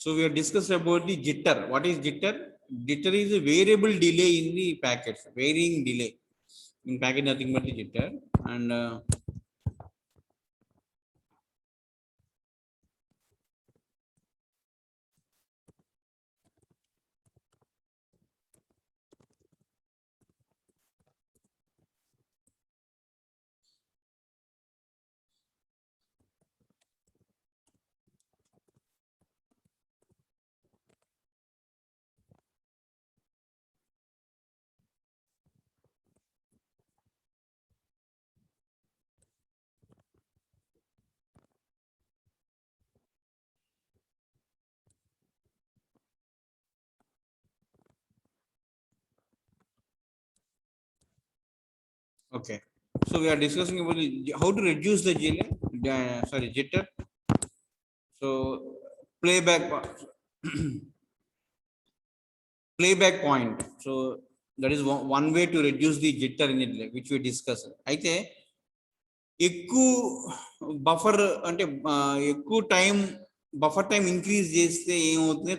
So we have discussed about the jitter. What is jitter? Jitter is a variable delay in the packets, varying delay in packet, nothing but the jitter. And okay, so we are discussing about how to reduce the delay, jitter. So playback playback point. So that is one way to reduce the jitter in it, which we discussed. అయితే ఎక్కువ buffer అంటే ఎక్కువ time buffer time increase చేస్తే ఏమవుతుంది,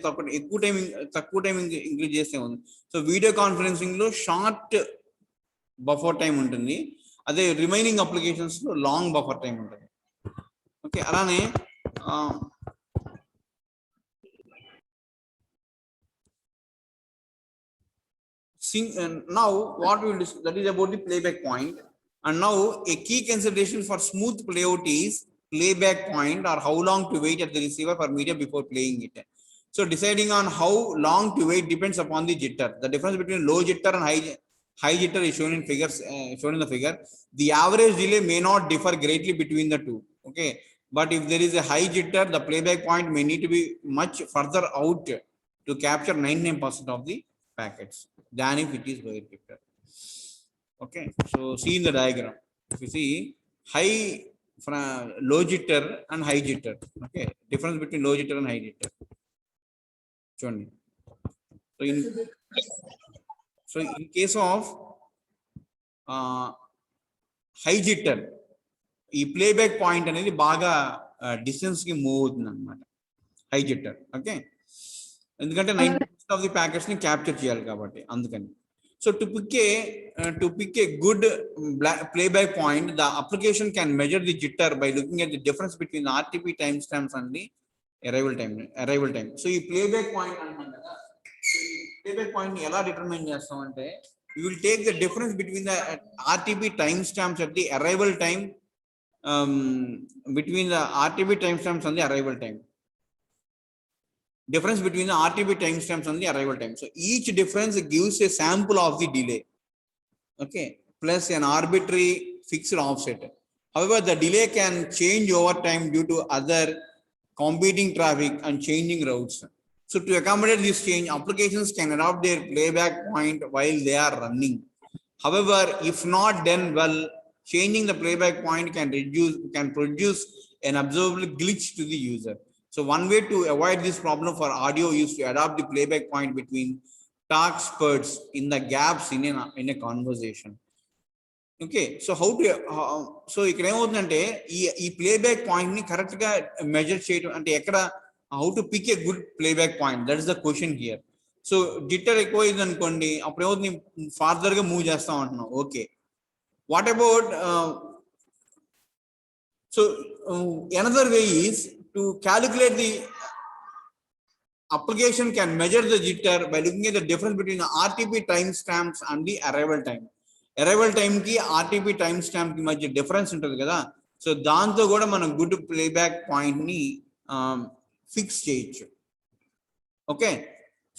తక్కువ time increase చేస్తే ఏమవుతుంది. So video conferencing లో షార్ట్ బఫర్ టైం ఉంటుంది, అదే రిమైనింగ్ అప్లికేషన్స్ లో లాంగ్ బఫర్ టైం ఉంటుంది. ఓకే, అలానే now what we will discuss, that is about the playback point. And now a key consideration for smooth playout is playback point, or how long to wait at the receiver for media before playing it. So deciding on how long to wait depends upon the jitter. The difference between low jitter and high jitter is shown in figures, shown in the figure. The average delay may not differ greatly between the two. Okay, but if there is a high jitter, the playback point may need to be much further out to capture 99% of the packets than if it is low jitter. Okay, so see in the diagram, if you see high low jitter and high jitter, okay, difference between low jitter and high jitter. So in case of high jitter, ఈ playback point అనేది బాగా distance కి move అవుతుంది అనమాట, high jitter. Okay, ఎందుకంటే 90% of the packets ని capture చేయాలి కాబట్టి, అందుకని. So to pick a good playback point, the application can measure the jitter by looking at the difference between the RTP timestamps and the arrival time. So ఈ playback point అంటాం కదా, playback point ని ఎలా determine చేస్తాం అంటే, you will take the difference between the RTP timestamps at the arrival time, between the RTP timestamps and the arrival time. Difference between the RTP timestamps and the arrival time. So each difference gives a sample of the delay, okay, plus an arbitrary fixed offset. However, the delay can change over time due to other competing traffic and changing routes. So to accommodate this change, applications can adopt their playback point while they are running. However, if not done well, changing the playback point can produce an observable glitch to the user. So one way to avoid this problem for audio is to adopt the playback point between talk spurts in the gaps in a conversation. Okay, so how to so ఇక్కడ ఏమవుతుందంటే ఈ playback point ని correct గా measure చేయడం అంటే ఎక్కడ, how to pick a good playback point, that is the question here. So jitter ఎక్కువ అయింది అనుకోండి, అప్పుడు ఏమవుతుంది, ఫార్దర్ గా మూవ్ చేస్తాం అంటున్నాం. Okay, what about so another way is to calculate the application can measure the jitter by looking at the difference between the RTP timestamps and the arrival time. Arrival time ki RTP timestamp ki madhya difference untadi kada, so danto kuda manam good playback point ni fix cheyochu. Okay,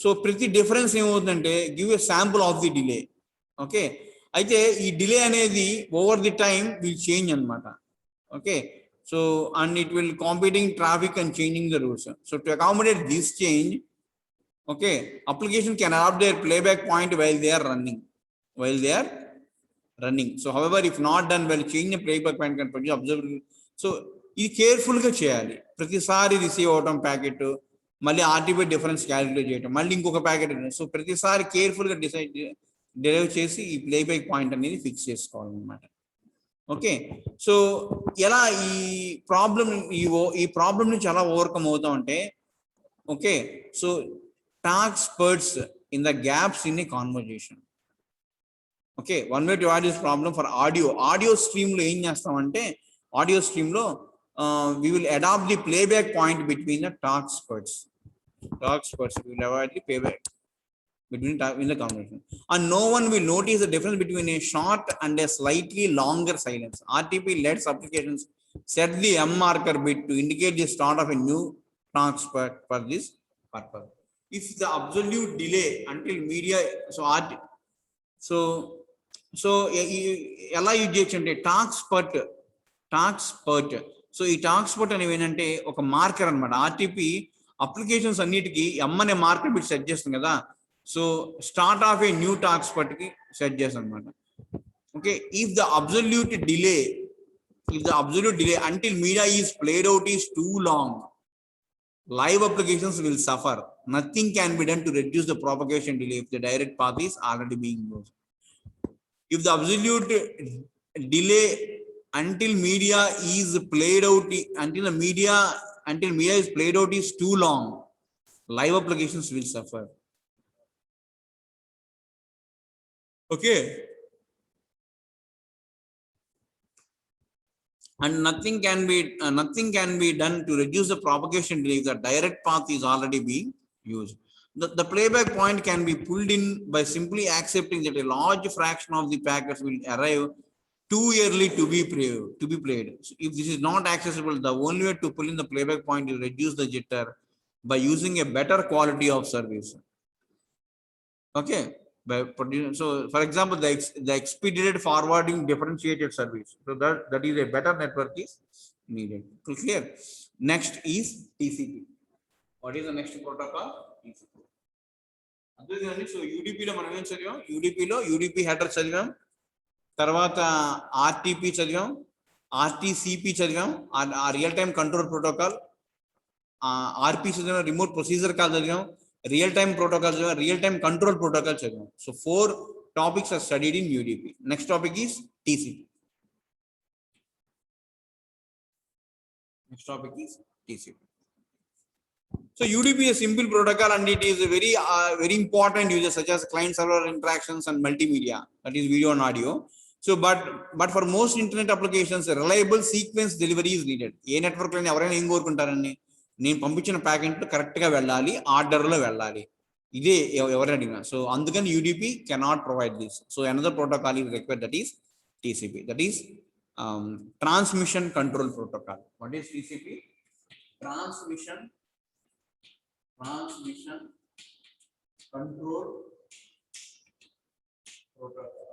so prati difference em avutante give a sample of the delay. Okay, అయితే ఈ delay అనేది over the time will change అన్నమాట. Okay, so and it will competing traffic and changing the routes. So to accommodate this change, okay, application can adopt their playback point while they are running. So however, if not done well, changing the playback point can produce observable. So ఇది careful గా చేయాలి. ప్రతిసారి receive అవటం packet, మళ్ళీ RTP difference calculate చేయటం, మళ్ళీ ఇంకొక packet. So ప్రతిసారి కేర్ఫుల్ గా డెరైవ్ చేసి ఈ ప్లేబ్యాక్ పాయింట్ అనేది ఫిక్స్ చేసుకోవాలన్నమాట. ఓకే, సో ఎలా ఈ ప్రాబ్లం నుంచి ఎలా ఓవర్కమ్ అవుతాం అంటే, Okay, so talk spurts in the gaps in a conversation. Okay, one way to add this problem for audio stream lo em chestamante audio stream lo we will adopt the playback point between the talk spurts. We will avoid the playback between in the conversation, and no one will notice the difference between a short and a slightly longer silence. RTP lets applications set the M marker bit to indicate the start of a new talk spurt for this purpose. If the absolute delay until media, so so ఎలా use చేయొచ్చు అంటే talk spurt. So ఈ talk spurt అనేవి ఏంటంటే ఒక marker అనమాట. RTP applications అన్నిటికీ ఎమ్ అనే మార్కర్ బిట్ సెట్ చేస్తుంది కదా. So start of a new talk spurt కి సెట్ చేస్తాం అనమాట. Okay, if the absolute delay until media is played out is too long, live applications will suffer. Nothing can be done to reduce the propagation delay if the direct path is already being used. If the absolute delay until media is played out is too long, live applications will suffer. Okay, and nothing can be done to reduce the propagation delay if the direct path is already being used. The playback point can be pulled in by simply accepting that a large fraction of the packets will arrive too early to be played. So if this is not accessible, the only way to pull in the playback point is reduce the jitter by using a better quality of service. Okay, so for example, the expedited forwarding differentiated service, so that is a better network is needed. Clear? Next is TCP. What is the next protocol? TCP. అంతేగాని so యూడిపిలో మనం ఏం చదివాం? యూడిపిలో UDP header చదివాం, తర్వాత RTP చదివాం, ఆర్టీసీపీ చదివాం, ఆ real time control protocol, RP చదివాం, రిమోట్ ప్రొసీజర్ కాల్ చదివాం, రియల్ టైమ్ ప్రోటోకాల్ చదివాం, రియల్ టైమ్ కంట్రోల్ ప్రోటోకాల్ చదివాం. So 4 topics are studied in UDP. Next topic is TCP. So UDP is a simple protocol and it is a very important user such as client server interactions and multimedia, that is video and audio. So but for most internet applications, reliable sequence delivery is needed. A network లో ఎవరైనా ఏం కోరుకుంటారండి? నేను పంపించిన packet correct గా వెళ్ళాలి, order లో వెళ్ళాలి, ఇదే ఎవరైనా అడిగినా. సో అందుకని UDP cannot provide this. So another protocol is required, that is TCP, that is transmission control protocol. What is TCP? Transmission control protocol.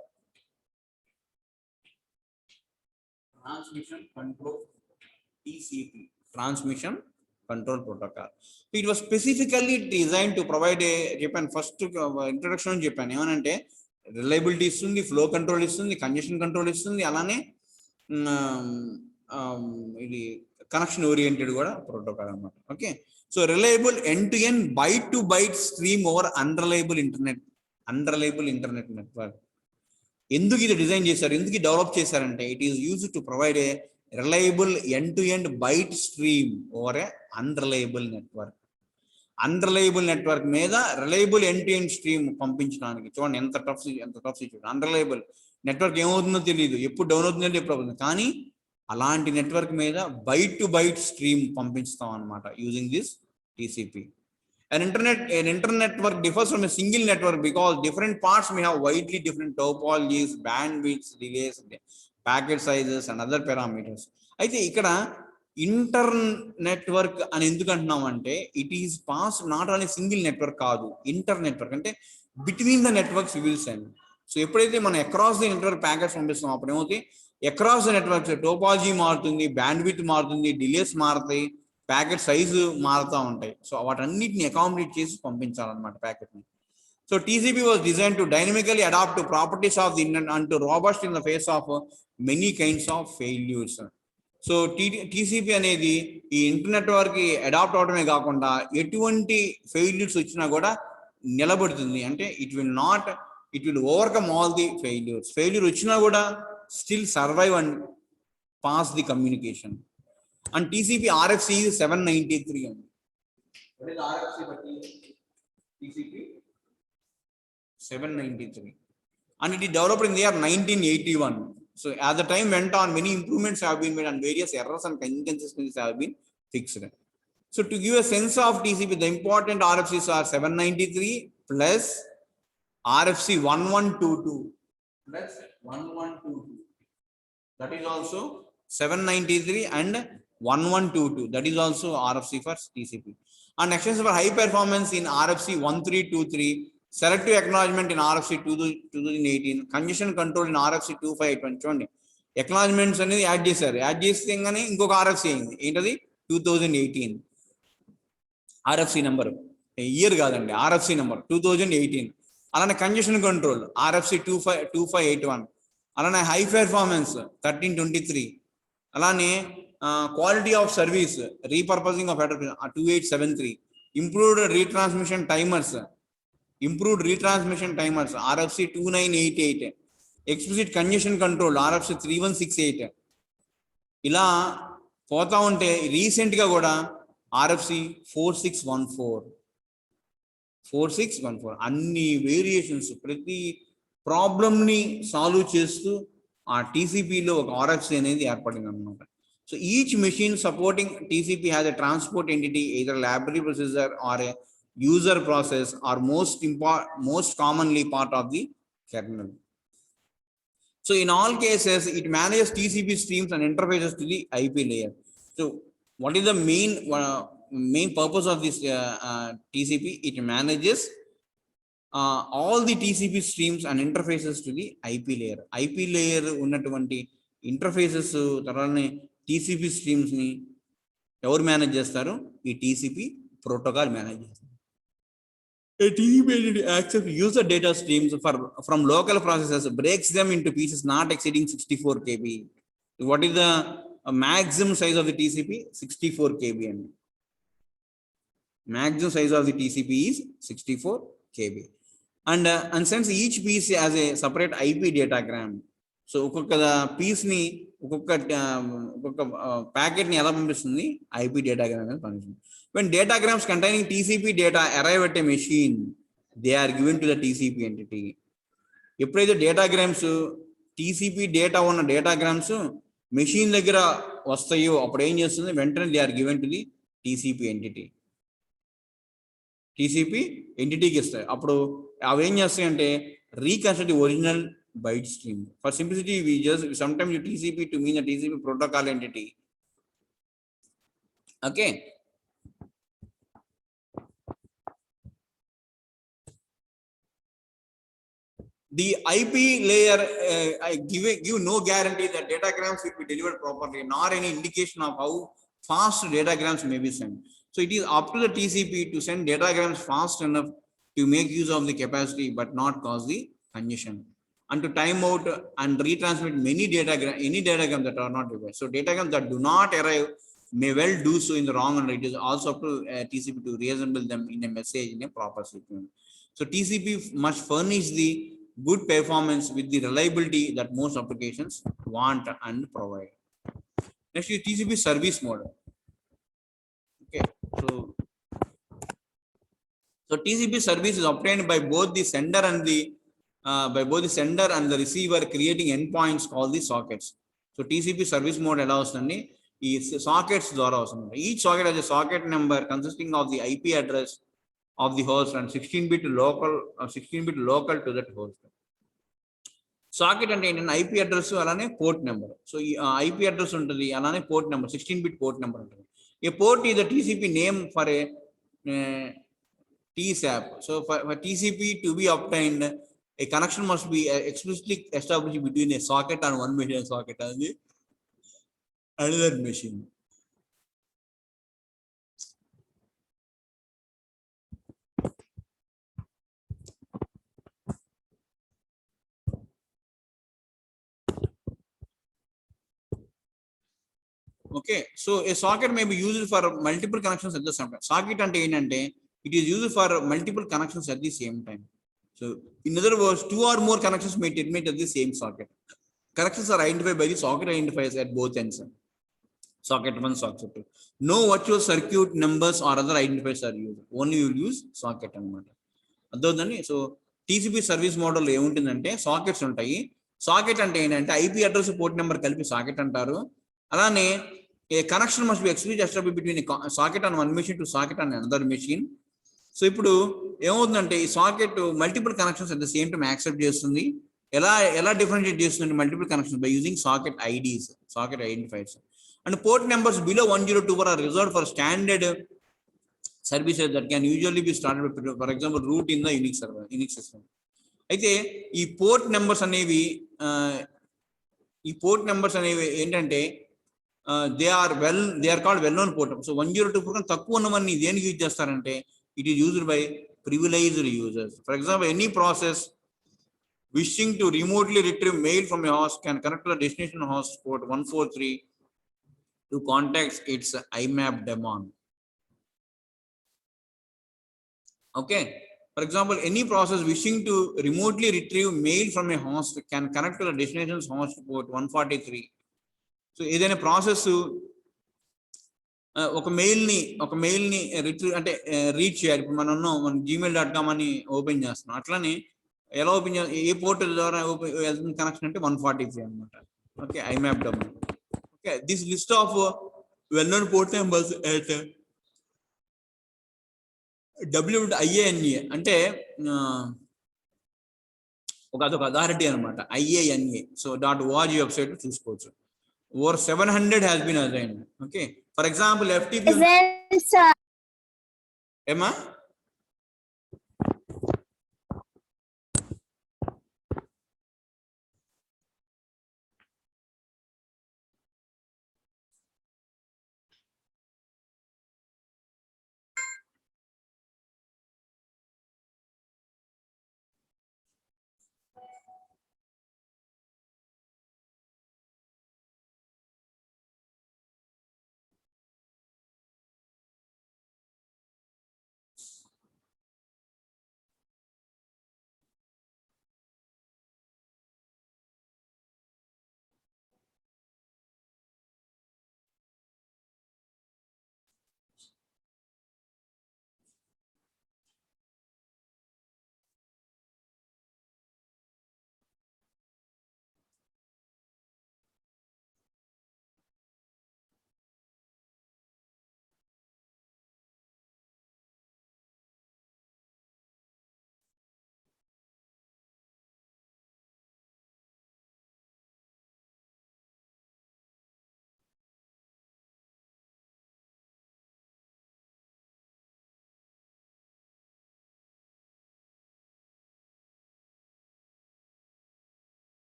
Transmission control, TCP, transmission control protocol. So it was specifically designed to provide a Japan first introduction in Japan ఏమనంటే reliability ఇస్తుంది, flow control ఇస్తుంది, congestion control ఇస్తుంది, అలానే ఇది connection oriented కూడా protocol అన్నమాట. Okay, so reliable end to end byte to byte stream over unreliable internet network. ఎందుకు ఇది డిజైన్ చేశారు, ఎందుకు డెవలప్ చేశారంటే it is used to provide a reliable end to end byte stream over a unreliable network. Unreliable network మీద reliable end to end stream పంపించడానికి. చూడండి ఎంత tough situation. Unreliable network ఏమవుతుందో తెలియదు, ఎప్పుడు డౌన్ అవుతుందో ఎప్పుడు అవుతుంది, కానీ అలాంటి నెట్వర్క్ మీద బైట్ టు బైట్ స్ట్రీమ్ పంపిస్తాం అనమాట using this TCP. An internet network differs from a single network because different parts may have widely different topologies, bandwidths, delays, packet sizes and other parameters. అయితే ఇక్కడ inter network అని ఎందుకు అంటున్నాం అంటే it is pass not on a single network కాదు, internetwork అంటే between the networks will send. So ఎప్పుడైతే మనం అక్రాస్ ది నెట్వర్క్ ప్యాకెట్స్ పంపిస్తాం అప్పుడు ఏమవుతుంది, అక్రాస్ ద నెట్వర్క్స్ టోపాలజీ మారుతుంది, బ్యాండ్విడ్త్ మారుతుంది, డిలేస్ మారుతాయి, ప్యాకెట్ సైజు మారుతూ ఉంటాయి. సో వాటన్నిటిని అకామిడేట్ చేసి పంపించాలన్నమాట ప్యాకెట్ని. So TCP was designed to dynamically adapt to properties of the internet and to robust in the face of many kinds of failures. So TCP అనేది ఈ ఇంటర్నెట్ వరకు అడాప్ట్ అవడమే కాకుండా ఎటువంటి ఫెయిల్యూర్స్ వచ్చినా కూడా నిలబడుతుంది. అంటే it will overcome all the failures. Failure వచ్చినా కూడా still survive and pass the communication. And TCP RFC 793 అండి. What is RFC for TCP? 793. And it is developed in the year 1981. So as the time went on, many improvements have been made and various errors and inconsistencies have been fixed. So to give a sense of TCP, the important RFCs are 793 plus RFC 1122 plus 1122. That is also 793 and 1122. That is also RFC for TCP. And extension for high performance in RFC 1323. Selective acknowledgement in RFC 2018, congestion control in RFC 2581. చూడండి acknowledgements అనేది add చేశారు. Add చేస్తే ఇంకొక RFC అయింది. ఏంటది 2018 RFC number, year కాదండి, RFC number 2018. అలానే congestion control RFC 2581. అలానే హై పెర్ఫార్మెన్స్ 1323. అలానే quality of service repurposing of 2873. Improved retransmission timers RFC 2988. Explicit congestion control RFC 3168. ఇలా పోతా ఉంటే రీసెంట్ గా కూడా RFC 4614 అన్ని వేరియేషన్స్, ప్రతి ప్రాబ్లమ్ ని సాల్వ్ చేస్తూ ఆ టీసీపీలో ఒక RFC అనేది ఏర్పడింది అనమాట. So each machine supporting TCP has a transport entity, either library processor or a user process, are most commonly part of the kernel. So in all cases, it manages TCP streams and interfaces to the IP layer. So what is the main purpose of this TCP? It manages all the TCP streams and interfaces to the IP layer. IP layer ఉన్నటువంటి interfaces తర్వాతనే TCP streams ని ఎవరు manage చేస్తారు? ఈ TCP protocol manage చేస్తారు. A TCP entity accepts user data streams from local processors, breaks them into pieces not exceeding 64 KB. What is the maximum size of the TCP? 64 KB. Maximum size of the TCP is 64 KB. And since each piece has a separate IP datagram, so ఒక్కొక్క piece ని ఒక్కొక్క packet ని ఎలా పంపిస్తుంది? IP datagram అనేది పంపిస్తుంది. When datagrams containing TCP data arrive at a machine, they are given to the TCP entity. ఎప్పుడైతే డేటాగ్రామ్స్ TCP data ఉన్న డేటాగ్రామ్స్ మెషిన్ దగ్గర వస్తాయో అప్పుడు ఏం చేస్తుంది? వెంటనే they are given to the TCP ఎంటిటీకి ఇస్తాయి. అప్పుడు అవి ఏం చేస్తాయి అంటే reconstruct the original byte stream. For simplicity, we sometimes use TCP to mean a TCP protocol entity. Okay. The IP layer give no guarantee that datagrams will be delivered properly, nor any indication of how fast datagrams may be sent. So it is up to the TCP to send datagrams fast enough to make use of the capacity but not cause the congestion, and to time out and retransmit any datagram that are not required. So datagrams that do not arrive may well do so in the wrong, and it is also up to TCP to reassemble them in a message in a proper sequence. So TCP must furnish the good performance with the reliability that most applications want and provide. Next is TCP service mode. Okay, so TCP service is obtained by both the sender and the receiver, creating endpoints called the sockets. So TCP service mode allows ఈ sockets ద్వారా వస్తుంది. Each socket has a socket number consisting of the IP address of the host and 16-bit local to that host. Socket అంటే ఏంటంటే IP address అలానే port number. So ఈ IP address ఉంటుంది, అలానే port number 16-bit port number ఉంటుంది. A port is the TCP name for a TSAP. So for TCP to be obtained, a connection must be explicitly established between a socket and one machine socket and the another machine. Okay, so a socket may be used for multiple connections at the same time. Socket ante ఏంటంటే it is used for multiple connections at the same time. So in other words, two or more connections may terminate at the same socket. Connections are identified by the socket identifiers at both ends. socket 1, socket 2. No virtual circuit numbers or other identifiers are used. Only you will use socket అనమాట. అర్థవుతుందండి. So TCP service model ఏముంటుందంటే sockets ఉంటాయి. Socket అంటే ఏంటంటే IP address port number కలిపి socket అంటారు. అలానే a connection must be established between socket on one machine to socket on another machine. So ఇప్పుడు ఏమవుతుందంటే ఈ socket multiple connections at the same time accept చేస్తుంది. ఎలా డిఫరెన్షియేట్ చేస్తుంది multiple connections by using socket IDs, socket identifiers. And port numbers below 102 are reserved for standard services that can usually be started with, for example, root in the Unix server, Unix system. అయితే ఈ port numbers అనేవి ఏంటంటే they are called well known port. So 102 కన్నా తక్కువ ఉన్నవన్నీ దేనికి use చేస్తారంటే it is used by privileged users. For example any process wishing to remotely retrieve mail from a host can connect to the destination host port 143 to contact its IMAP daemon. Okay. For example, any process wishing to remotely retrieve mail from a host can connect to the destination's host port 143. So, ఏదైనా process ఒక మెయిల్ని retrieve అంటే reach చేయాలి. ఇప్పుడు మనం gmail.com అని open చేస్తున్నాం. అట్లానే ఎలా ఓపెన్ చేయాలి, ఏ పోర్టల్ ద్వారా ఓపెన్ కనెక్షన్ అంటే 143 అనమాట. Okay, IMAP daemon. Okay, this list of well-known port numbers at WIANA అంటే అదొక అథారిటీ అనమాట, IANA. సో .org వెబ్సైట్ చూసుకోవచ్చు. over 700 has been assigned. Okay, for example, FTP ఏమా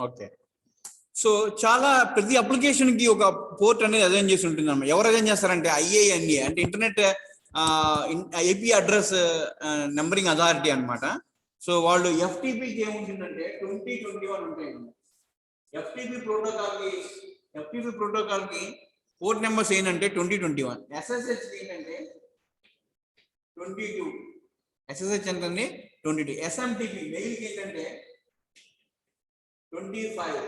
ఓకే. సో చాలా ప్రతి అప్లికేషన్ కి ఒక పోర్ట్ అనేది అజైన్ చేసి ఉంటుంది అన్నమాట. ఎవరు అజైన్ చేస్తారంటే IANA అంటే internet IP address numbering authority అనమాట. సో వాళ్ళు FTPకి ఏముంటుందంటే 2021 ఉంటాయి. FTP ప్రోటోకాల్ కి పోర్ట్ నెంబర్స్ ఏంటంటే 2021. SSH ఏంటంటే 22. SSH అంటే 22. SMTP మెయిల్ కి ఏంటంటే 25.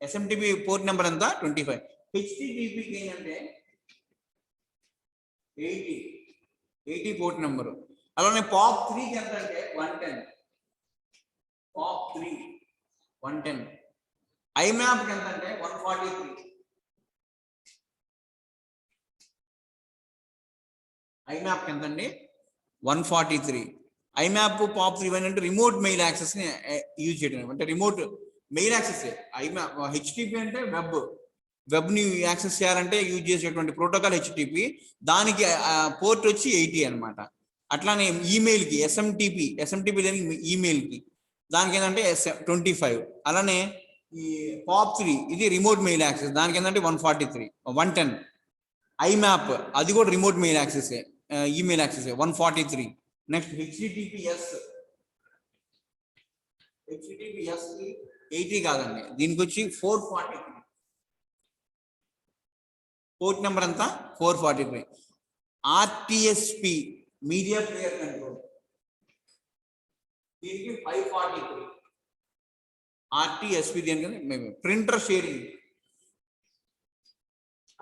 SMTP పోర్ట్ నెంబర్ ఎంత 25. HTTP కి ఏంటంటే 80 పోర్ట్ నెంబరు. అలానే POP3 కి ఎంత అంటే 110. POP3 110. IMAP కి ఎంత అంటే 143. IMAP కి ఎంత అండి 143. IMAP POP3 అంటే రిమోట్ మెయిల్ యాక్సెస్ ని యూజ్ చేయడం, అంటే remote mail access. IMAP HTTP అంటే వెబ్ ని యాక్సెస్ చేయాలంటే యూజ్ చేసేటువంటి ప్రోటోకాల్ HTTP. దానికి పోర్ట్ వచ్చి 80 అనమాట. అట్లానే ఈమెయిల్ కి SMTP దానికి ఈమెయిల్ కి దానికి ఏంటంటే 25. అలానే ఈ POP3 ఇది రిమోట్ మెయిల్ యాక్సెస్, దానికి ఏంటంటే 143 110. IMAP అది కూడా remote mail access, email access 143. Next HTTPS కి 80 కాదండి, దీనికి వచ్చి 443. పోర్ట్ నెంబర్ అంతా 443. ఆర్టిఎస్పి మీడియా ప్లేయర్ కంట్రోల్, దీనికి 543. ఆర్టిఎస్పి దేనికి printer sharing,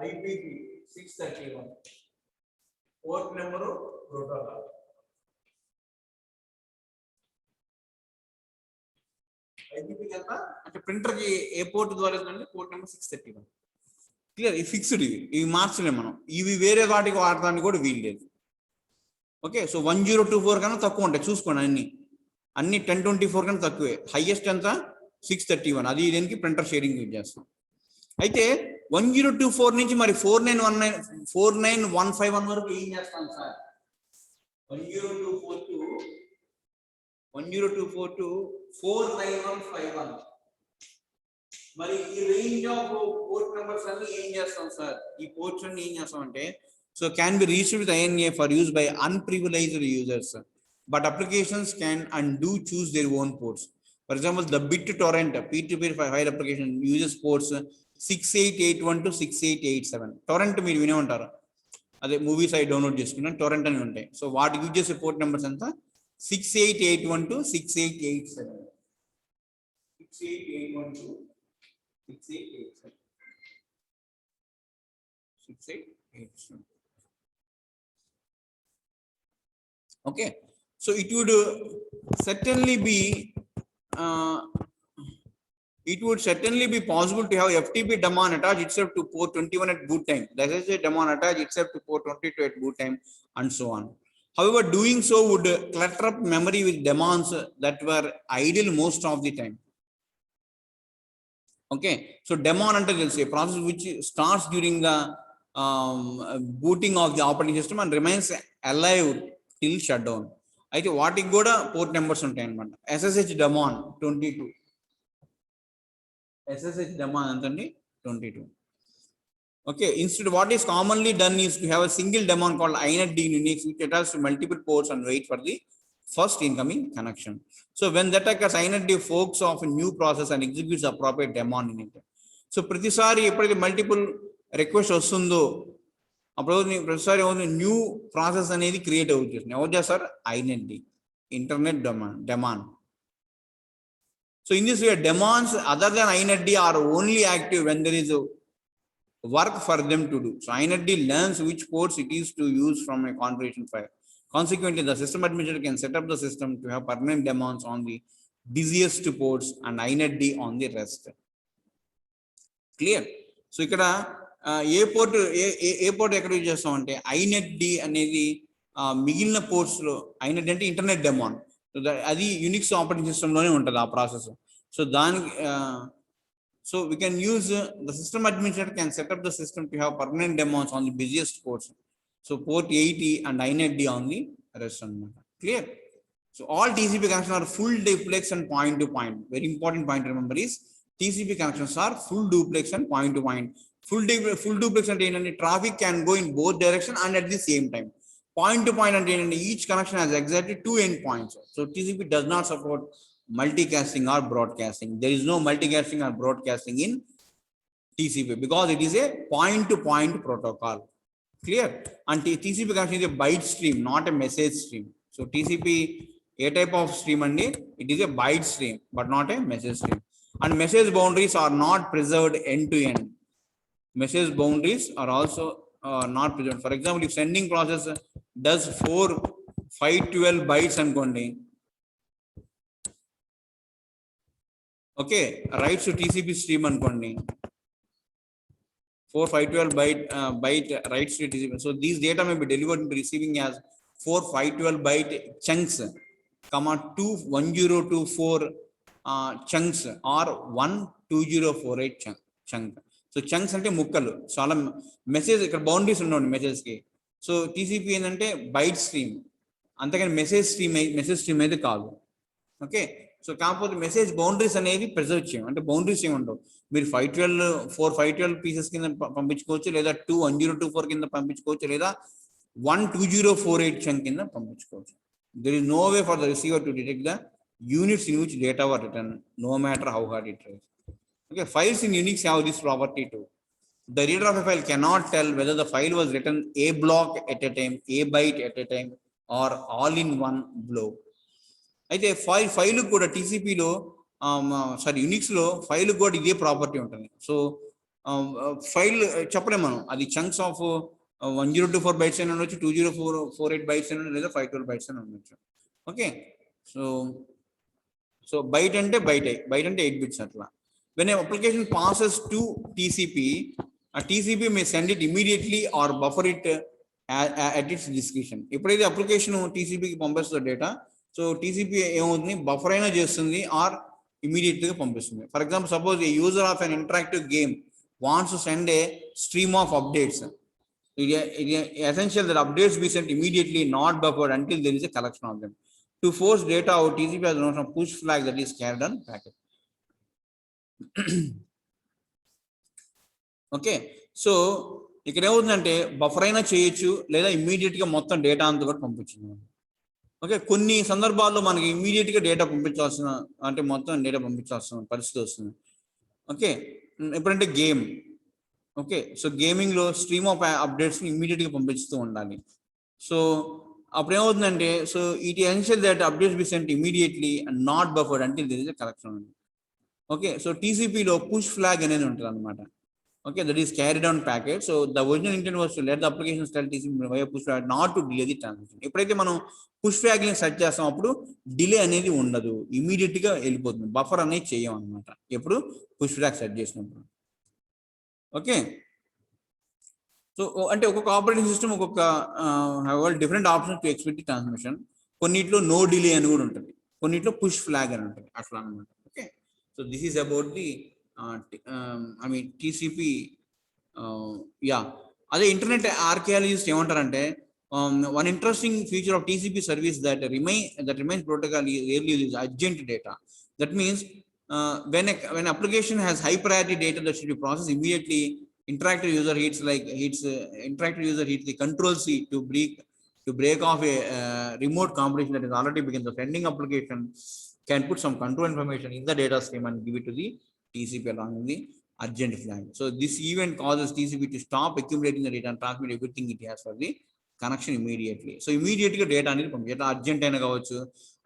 IPP 631. Port number protocol. IPP ఎంత అంటే ప్రింటర్ కి ఏ పోర్ట్ ద్వారా అంటే పోర్ట్ నెంబర్ 631. క్లియర్, ఈ ఫిక్స్డ్, ఇవి మార్చలేము మనం, ఇవి వేరే వాటికి వాడటానికి కూడా వీలు లేదు. ఓకే, సో 1024 కన్నా తక్కువ ఉంటాయి చూసుకోండి, అన్ని 1024 కన్నా తక్కువే. హైయెస్ట్ ఎంత 631, అది దీనికి ప్రింటర్ షేరింగ్ యూజ్ చేస్తాం. అయితే 1024 నుంచి మరి 4915 వరకు ఏం చేస్తాం సార్? 1024 to 49151. మరి ఈ రేంజ్ ఆఫ్ పోర్ట్ నెంబర్స్ అన్ని ఏం చేస్తాం సార్? ఈ పోర్ట్స్ అన్ని ఏం చేస్తాం అంటే, so can be reached with INA for use by unprivileged users, but applications can and do choose their own ports. For example, the BitTorrent peer-to-peer file application uses ports 6881 to 6887. Torrent మీరు వినే ఉంటారు, అదే movies అవి download చేసుకున్నాను, Torrent అని ఉంటాయి. So వాటికి use చేసే పోర్ట్ నెంబర్స్ అంతా 6881 to 6887. 6881 to 6887. Okay, so it would certainly be possible to have FTP daemon attach itself to port 21 at boot time. The SSH daemon attach itself to port 22 at boot time, and so on. However, doing so would clutter up memory with daemons that were idle most of the time. Okay, so daemon until a process which starts during the booting of the operating system and remains alive till shutdown. అయితే వాటికి కూడా port numbers ఉంటాయి అన్నమాట. SSH daemon 22, SSH daemon ఎంతండి 22. Okay, instead what is commonly done is to have a single daemon called inetd in Unix, which attaches to multiple ports and wait for the first incoming connection. So when that occurs, inetd forks off a new process and executes the appropriate daemon in it. So ప్రతిసారి ఎప్పుడైతే multiple request వస్తుందో అప్పుడు ప్రతిసారి new process అనేది create అవుతుంది. ఎవరు చేస్తారు? inetd, internet daemon. So in this way, daemons other than inetd are only active when there is a work for them to do. So inetd learns which ports it is to use from a configuration file. Consequently, the system administrator can set up the system to have permanent daemons on the busiest ports and inetd on the rest. Clear? So ఇక్కడ ఏ port ఎక్కడ use చేస్తాం అంటే inetd అనేది మిగిలిన ports లో, inetd అంటే internet demon, అది Unix operating system లోనే ఉంటుంది ఆ ప్రాసెస్. సో దానికి so we can use the system administrator can set up the system to have permanent daemons on the busiest ports. So port 80 and inetd on the rest. Clear? So all TCP connections are full duplex and point to point. Very important point to remember is TCP connections are full duplex and point to point. Full duplex and traffic can go in both directions and at the same time. Point to point and each connection has exactly 2 endpoints. So TCP does not support multicasting or broadcasting. There is no multicasting or broadcasting in TCP because it is a point to point protocol. Clear? And TCP connection is a byte stream, not a message stream. So TCP a type of stream and it is a byte stream but not a message stream. And message boundaries are not preserved end to end. Message boundaries are also not preserved. For example, if sending process does 512 bytes అనుకోండి, okay, rights TCP stream అనుకోండి, 512 byte writes to TCP. So these data may be delivered into receiving as 512 byte chunks, 21024 chunks or 12048 chunk. So chunks అంటే ముక్కలు, చాలా message ఇక్కడ boundaries ఉండవు message కి. So TCP ఏంటంటే byte stream, అంతేగాని message stream అయితే కాదు. ఓకే, సో కాకపోతే మెసేజ్ బౌండరీస్ అనేది ప్రిజర్వ్ చేయం, అంటే బౌండరీస్ ఏమి ఉండవు. మీరు 512 పీసెస్ కింద పంపించుకోవచ్చు, లేదా 21024 కింద పంపించుకోవచ్చు, లేదా 12048 చంక్ కింద పంపించుకోవచ్చు. There is no way for the receiver to detect the units in which data were written, no matter how hard it tries. Okay, files in Unix have this property too. The reader of a file cannot tell whether the file was written a block at a time, a byte at a time, or all in one blow. అయితే file కూడా టీసీపీలో sorry యునిక్స్లో file కూడా ఇదే property ఉంటుంది. So file చెప్పలేము మనం, అది chunks of 1024 bytes అని ఉండొచ్చు, 2048 బైట్స్ అని లేదా 512 బైట్స్ అని ఉండొచ్చు. ఓకే, సో బైట్ అంటే బైట్ అంటే 8 బిట్స్ అట్లా. When an application passes to TCP, a TCP may send it immediately or buffer it at its discretion. ఎప్పుడైతే అప్లికేషన్ టీసీపీకి పంపిస్తుందో డేటా, సో టీసీపీ ఏమవుతుంది, బఫర్ అయినా చేస్తుంది ఆర్ ఇమీడియట్గా పంపిస్తుంది. For example, suppose A user of an interactive game wants to send A stream of updates. It is essential that updates be sent immediately, not buffered until there is a collection of them. To force data out, TCP has a notion of push flag that is carried on packet. Okay, so ఇక్కడ ఏమవుతుందంటే buffer అయినా చేయొచ్చు లేదా ఇమ్మీడియట్గా మొత్తం data అంతా కూడా పంపించింది. ఓకే, కొన్ని సందర్భాల్లో మనకి ఇమ్మీడియట్గా డేటా పంపించాల్సిన, అంటే మొత్తం డేటా పంపించాల్సిన పరిస్థితి వస్తుంది. ఓకే, ఎప్పుడంటే గేమ్. ఓకే, సో గేమింగ్లో స్ట్రీమ్ ఆఫ్ అప్డేట్స్ని ఇమ్మీడియట్గా పంపిస్తూ ఉండాలి. సో అప్పుడు ఏమవుతుందంటే, so it ensure that updates be sent immediately and not buffered until there is a collection. Okay, so టీసీపీలో పుష్ ఫ్లాగ్ అనేది ఉంటుంది అనమాట. Okay, that is carried on packet. So the original intent was to let the application tell TCP via push flag not to delay the transaction. ఎప్పుడైతే మనం push flag ని set చేస్తాం అప్పుడు delay అనేది ఉండదు, ఇమీడియట్ గా వెళ్ళిపోతుంది, బఫర్ అనేది చేయం అనమాట ఎప్పుడు పుష్ ఫ్లాగ్ సెట్ చేసినప్పుడు. ఓకే, సో అంటే ఒక్కొక్క ఆపరేటింగ్ సిస్టమ్ ఒక్కొక్క different option to expect the transmission. కొన్నిట్లో నో డిలే అని కూడా ఉంటుంది, కొన్నిట్లో పుష్ ఫ్లాగ్ అని ఉంటుంది, అట్లా అనమాట. Okay, so this is about the TCP. అదే ఇంటర్నెట్ ఆర్కియాలజిస్ట్ ఏమంటారంటే, one interesting feature of TCP service that remains protocol rarely is urgent data. That means when application has high priority data that should be processed immediately, interactive user hits the control C to break off a remote computation that is already begun. The sending application can put some control information in the data stream and give it to the TCP along with the urgent flag. So this event causes TCP to stop accumulating the data and transmit everything it has for the connection immediately. So immediate గా data అనేది పంపించాలి. Urgent అయినా కావచ్చు,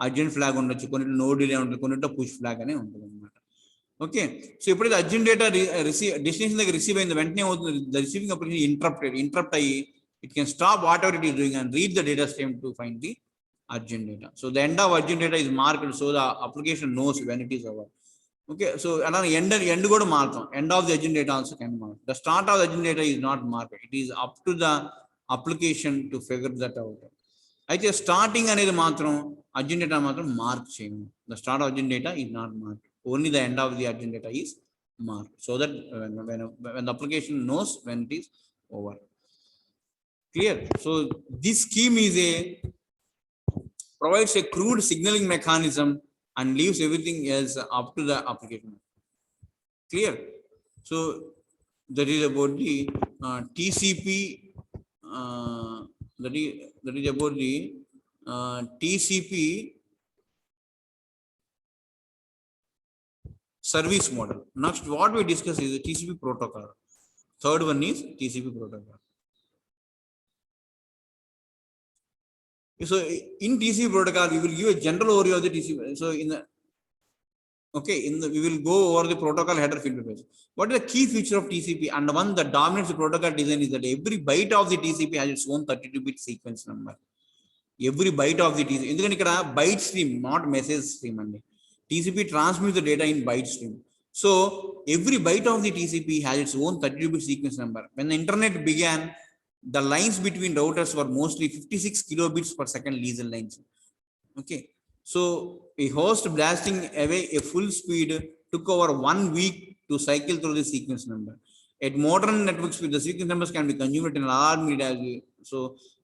urgent flag ఉండొచ్చు, కొన్నిట్లో no delay ఉంటుంది, కొన్నిట్లో push flag అనే ఉంటుంది అనమాట. ఓకే, సో ఎప్పుడైతే అర్జెంట్ డేటా డెస్టినేషన్ దగ్గర రిసీవ్ అయింది, వెంటనే అవుతుంది ద రిసీవింగ్ అప్లికేషన్ ఇంటరప్ట్ అయ్యి it can stop whatever it is doing and read the data stream to find the urgent data. So the end of urgent data is marked so the application knows when it is over. Okay, so end kuda markam, end of the urgent data also can mark. The start of the urgent data is not marked, it is up to the application to figure that out. అయితే starting అనేది మాత్రం urgent data మాత్రం mark చేయము. The start of urgent data is not marked, only the end of the urgent data is marked, so that when the application knows when it is over. Clear? So this scheme provides a crude signaling mechanism and leaves everything else up to the application. Clear? So that is about the TCP. That is about the TCP service model. Next, what we discuss is the TCP protocol. Third one is TCP protocol. So in TCP protocol, we will give a general overview of the TCP. So we will go over the protocol header field page. What is the key feature of TCP? And one that dominates the protocol design is that every byte of the TCP has its own 32-bit sequence number. Every byte of the TCP. ఎందుకంటే ఇక్కడ byte stream, not message stream అండి. TCP transmits the data in byte stream. So every byte of the TCP has its own 32-bit sequence number. When the internet began, the lines between routers were mostly 56 kilobits per second liaison lines. Okay, so a host blasting away a full speed took over 1 week to cycle through the sequence number. At modern networks, the sequence numbers can be consumed in alarm. So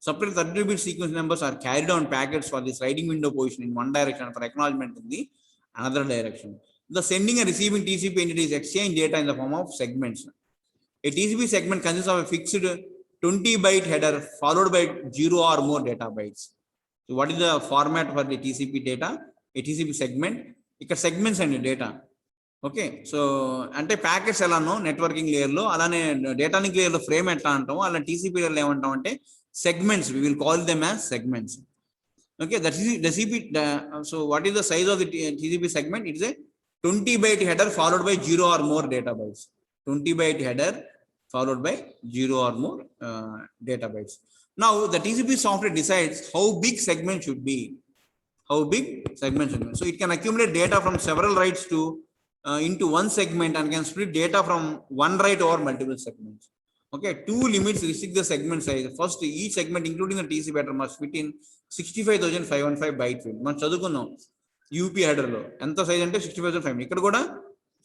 separate 32-bit sequence numbers are carried on packets for the sliding window position in one direction for acknowledgement in the another direction. The sending and receiving TCP entities exchange data in the form of segments. A TCP segment consists of a fixed 20-byte header followed by 0 or more data bytes. So what is the format for the TCP data? a TCP segment. ఇక్కడ segments అండి data. Okay, so అంటే packets ఎలానో networking లేయర్లో అలానే data link లేయర్లో frame ఎట్లా అంటామో అలా TCP లేయర్లో ఏమంటాం అంటే segments. We will call them as segments. Okay, the CP. So what is the size of the TCP segment? It is a 20 byte header followed by 0 or more data bytes. 20 byte header followed by 0 or more data bytes. Now the TCP software decides how big segment should be. How big segment should be. So it can accumulate data from several writes to into one segment and can split data from one write over multiple segments. Okay, two limits restrict the segment size. First, each segment including the TCP header must fit in 65,515 byte field. మనం చదువుకున్నాం UP header లో ఎంత size అంటే 65,500. ఇక్కడ కూడా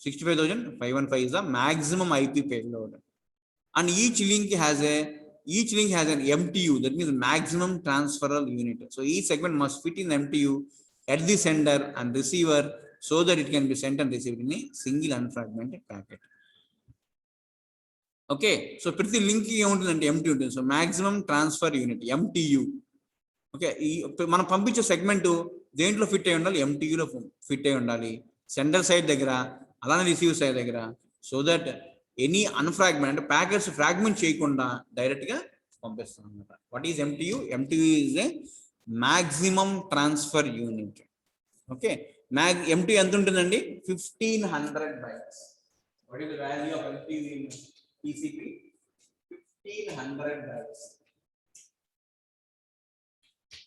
65,515 is the maximum IP payload. And each link has an MTU, that means maximum transferal unit. So each segment must fit in MTU at the sender and receiver so that it can be sent and received in a single unfragmented packet. Okay, so ప్రతి link ఏముంటుందంటే MTU ఉంటుంది. So maximum transfer unit MTU. Okay, ఈ మనం పంపించే segment దేంట్లో fit అయి ఉండాలి? MTUలో fit అయి ఉండాలి, సెండర్ సైడ్ దగ్గర అలానే రిసీవ్ సైడ్ దగ్గర. సో దట్ ఎనీ అన్ఫ్రాగ్మెంట్ అంటే ప్యాకెట్స్ ఫ్రాగ్మెంట్ చేయకుండా డైరెక్ట్ గా పంపిస్తాం అనమాట. What is MTU? MTU is a maximum transfer unit. Okay, MTU ఎంత ఉంటుందండి? 1500 bytes. What is the value of MTU in TCP? 1500 bytes.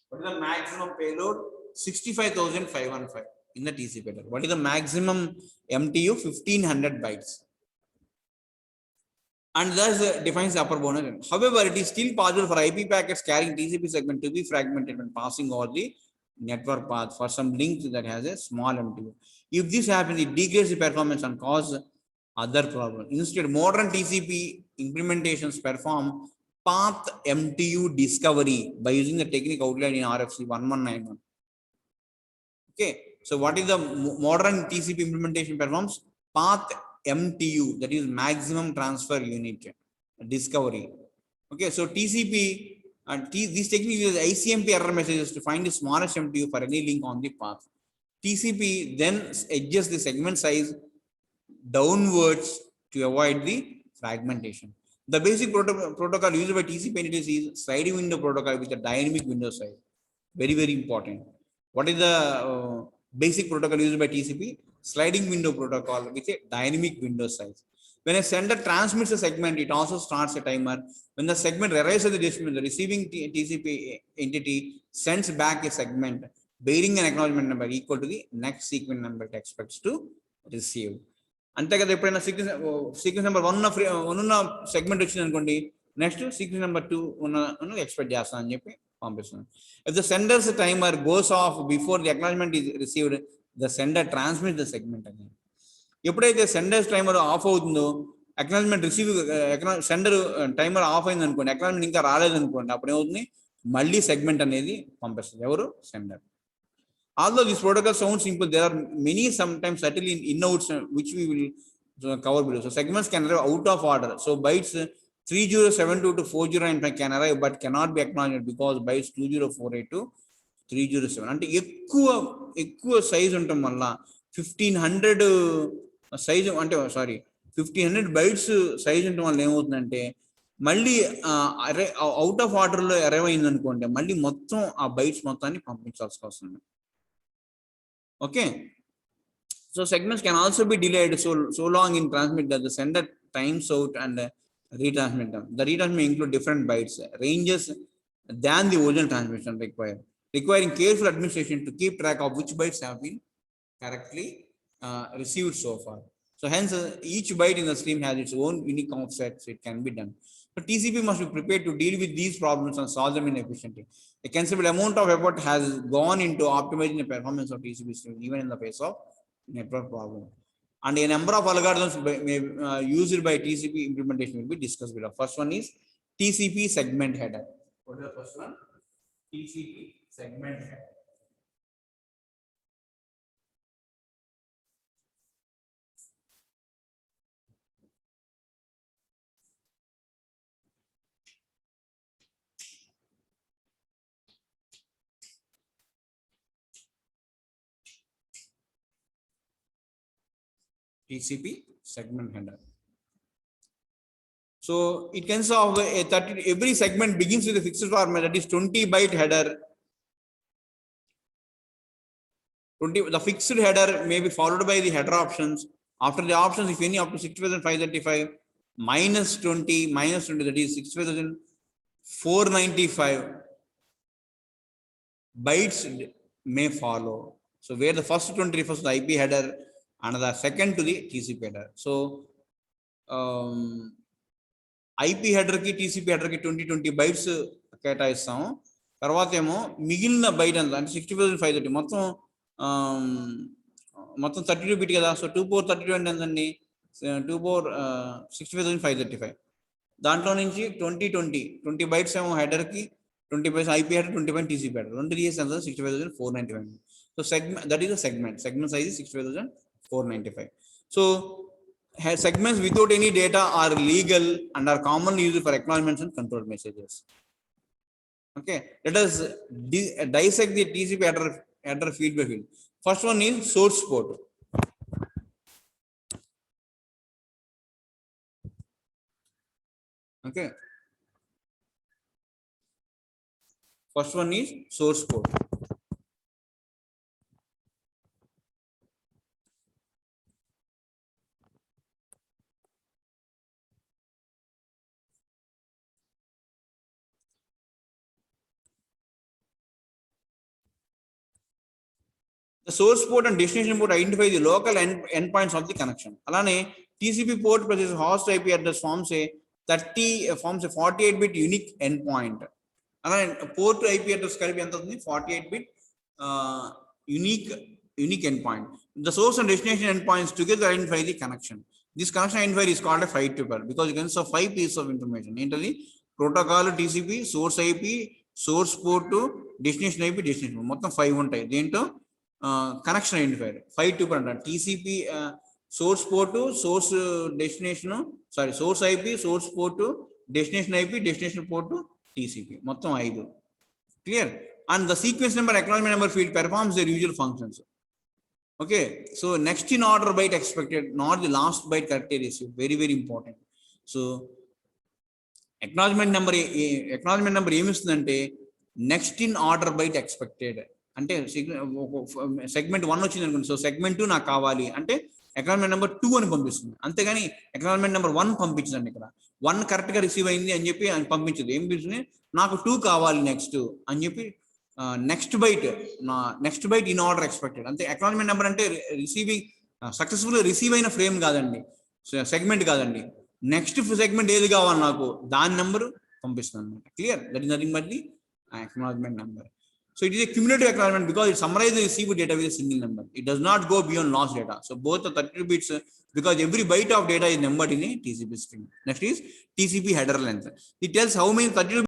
What is the maximum payload? 65,515 in the TCP header. What is the maximum MTU? 1500 bytes. And thus defines the upper boundary. However, it is still possible for IP packets carrying TCP segment to be fragmented when passing over the network path for some link that has a small MTU. If this happens, it degrades the performance and causes other problems. Instead, modern TCP implementations perform path MTU discovery by using the technique outlined in RFC 1191. Okay, so what is the modern TCP implementation performs? Path MTU, that is maximum transfer unit discovery. Okay, so TCP this technique uses ICMP error messages to find the smallest MTU for any link on the path. TCP then adjusts the segment size downwards to avoid the fragmentation. The basic protocol used by TCP entities is sliding window protocol with a dynamic window size. Very, very important. What is the basic protocol used by TCP? Sliding window protocol with a dynamic window size. When a sender transmits a segment, it also starts a timer. When the segment arrives at the destination, the receiving TCP entity sends back a segment bearing an acknowledgement number equal to the next sequence number it expects to receive. అంతే కదా, ఎప్పుడైనా sequence number 1 ఉన్న segment వచ్చింది అనుకోండి, next sequence number 2 ఉన్న expect చేస్తాను అని చెప్పి పంపిస్తున్నాను. If the senders timer goes off before the acknowledgement is received, the sender transmit the segment అని. ఎప్పుడైతే సెండర్స్ టైమర్ ఆఫ్ అవుతుందో, acknowledgement receive sender timer of అయింది అనుకోండి, అక్నాలెడ్జ్మెంట్ ఇంకా రాలేదు అనుకోండి, అప్పుడు ఏమవుతుంది? మళ్ళీ సెగ్మెంట్ అనేది పంపిస్తుంది. ఎవరు? Sender. Although this protocol sounds simple, there are many sometimes subtle in-outs which we will cover below. So segments can arrive out of order. So bytes 3072 to 4095 can arrive but cannot be acknowledged because bytes 20482 to 307 అంటే ఎక్కువ size ఉండటం వల్ల 1500 size అంటే 1500 bytes size ఉండటం వల్ల ఏమవుతుందంటే మళ్ళీ out of ఆర్డర్లో అరైవ్ అయింది అనుకోండి, మళ్ళీ మొత్తం ఆ బైట్స్ మొత్తాన్ని పంపించాల్సి వస్తుంది. Okay, so segments can also be delayed so long in transmit that the sender times out and retransmit them. The retransmit may include different bytes ranges than the original transmission requiring careful administration to keep track of which bytes have been correctly received so far. So hence each byte in the stream has its own unique offset, so it can be done. So TCP must be prepared to deal with these problems and solve them in efficiently. A considerable amount of effort has gone into optimizing the performance of TCP streams, even in the face of network problem. And a number of algorithms used by TCP implementation will be discussed below. First one is TCP segment header. What is the first one? TCP segment header. TCP segment header. So it consists of a 30, every segment begins with a fixed format, that is 20 byte header. 20, the fixed header may be followed by the header options. After the options, if any, up to 65,535 minus 20, that is 65,495 bytes may follow. So where the first 20 refers to the IP header, another second to the TCP header. So IP header ki TCP header ki 20 bytes కేటాయిస్తాము. తర్వాత ఏమో మిగిలిన byte అంతా అంటే 65,530 మొత్తం 32 bit కదా. So 2 power 32 అంటే ఎంతండి, 2 power 65,535. దాంట్లో నుంచి 20 bytes ఏమో హెడర్ కి, 20 bytes IP header, 20 bytes TCP header, రెండు తీసేసి ఎంత 65,495. So segment, that is a segment size is 65,495. So segments without any data are legal and are commonly used for acknowledgements and control messages. Okay, let us dissect the TCP header field by field. First one is source port. Okay, first one is source port. The source port and destination port identify the local endpoints of the connection. Alane TCP port plus host IP address forms a 48-bit unique endpoint. Alane port to IP address కలిపి ఎంత అవుతుంది, 48-bit unique endpoint. The source and destination endpoints together identify the connection. This connection identifier is called a 5 tuple because it consists of 5 pieces of information. ఏంటది, protocol TCP, source IP, source port to destination IP, destination port, మొత్తం 5 ఉంటాయి. దేంట్లో connection identifier 5 tuple అంటారు. TCP source port, source destination, source IP, source port, destination IP, destination port, TCP, మొత్తం 5. Clear? And the sequence number, acknowledgement number field performs their usual functions. Okay, so next in order byte expected, not the last byte correctly received. Very very important. So acknowledgement number ఏమిస్తుందంటే next in order byte expected అంటే segment 1 వచ్చింది అనుకోండి, so segment 2 నాకు కావాలి అంటే acknowledgement number 2 అని పంపిస్తుంది. అంతేగాని అక్నాలెడ్జ్మెంట్ నెంబర్ 1 పంపించదండి. ఇక్కడ 1 కరెక్ట్ గా రిసీవ్ అయింది అని చెప్పి పంపించదు. ఏం పిలుస్తుంది, నాకు 2 కావాలి నెక్స్ట్ అని చెప్పి next byte in order expected. అంతే. అక్నాలెడ్జ్మెంట్ నెంబర్ అంటే రిసీవింగ్ సక్సెస్ఫుల్ రిసీవ్ అయిన ఫ్రేమ్ కాదండి, సెగ్మెంట్ కాదండి. నెక్స్ట్ సెగ్మెంట్ ఏది కావాలి నాకు, దాని నెంబర్ పంపిస్తుంది అనమాట. Clear? That is nothing but the acknowledgement number. So it is a cumulative acknowledgement because it summarizes the received data with a single number. It does not go beyond lost data. So both the 32 bits because every byte of data is numbered in a TCP string. Next is TCP header length. It tells how many 32